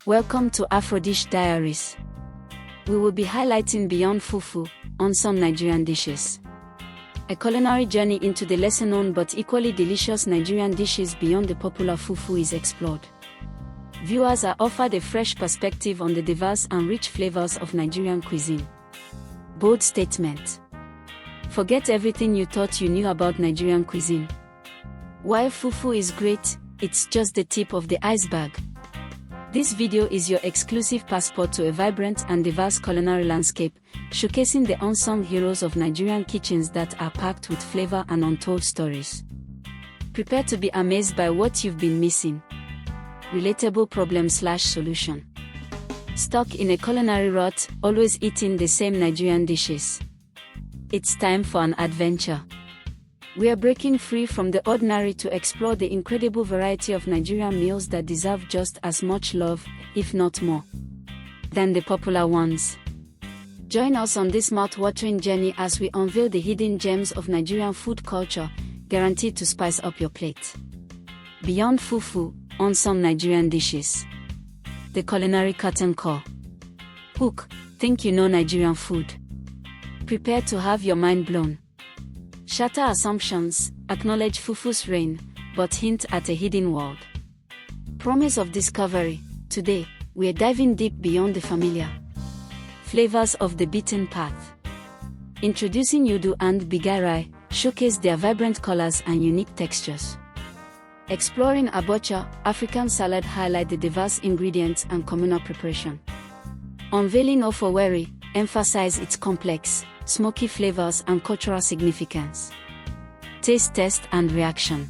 Welcome to AfroDish Diaries. We will be highlighting beyond fufu on some Nigerian dishes. A culinary journey into the lesser-known but equally delicious Nigerian dishes beyond the popular fufu is explored. Viewers are offered a fresh perspective on the diverse and rich flavors of Nigerian cuisine. Bold statement. Forget everything you thought you knew about Nigerian cuisine. While fufu is great, it's just the tip of the iceberg. This video is your exclusive passport to a vibrant and diverse culinary landscape, showcasing the unsung heroes of Nigerian kitchens that are packed with flavor and untold stories. Prepare to be amazed by what you've been missing. Relatable problem/solution. Stuck in a culinary rut, always eating the same Nigerian dishes? It's time for an adventure. We are breaking free from the ordinary to explore the incredible variety of Nigerian meals that deserve just as much love, if not more, than the popular ones. Join us on this mouth-watering journey as we unveil the hidden gems of Nigerian food culture, guaranteed to spice up your plate. Beyond fufu, on some Nigerian dishes. The culinary curtain call. Hook, think you know Nigerian food? Prepare to have your mind blown. Shatter assumptions, acknowledge fufu's reign, but hint at a hidden world. Promise of discovery. Today, we're diving deep beyond the familiar flavors of the beaten path. Introducing Yudu and Bigarai, showcase their vibrant colors and unique textures. Exploring Abuja, African salad, highlight the diverse ingredients and communal preparation. Unveiling Ofoweri, emphasize its complex, smoky flavors and cultural significance. Taste test and reaction.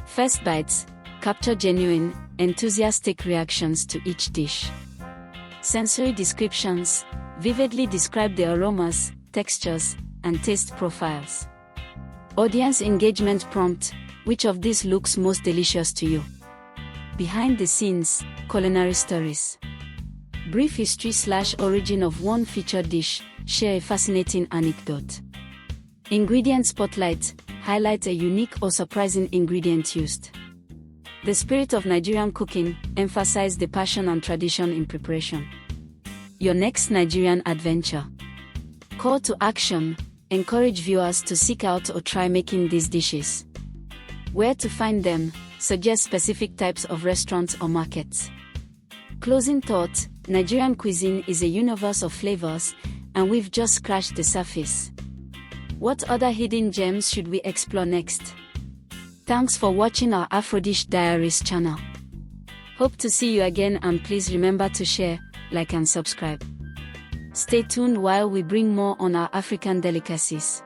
First bites, capture genuine, enthusiastic reactions to each dish. Sensory descriptions, vividly describe the aromas, textures, and taste profiles. Audience engagement prompt, which of these looks most delicious to you? Behind the scenes, culinary stories. Brief history/origin of one featured dish, share a fascinating anecdote. Ingredient spotlight, highlight a unique or surprising ingredient used. The spirit of Nigerian cooking, emphasize the passion and tradition in preparation. Your next Nigerian adventure. Call to action, encourage viewers to seek out or try making these dishes. Where to find them, suggest specific types of restaurants or markets. Closing thought, Nigerian cuisine is a universe of flavors, and we've just scratched the surface. What other hidden gems should we explore next? Thanks for watching our AfroDish Diaries channel. Hope to see you again, and please remember to share, like and subscribe. Stay tuned while we bring more on our African delicacies.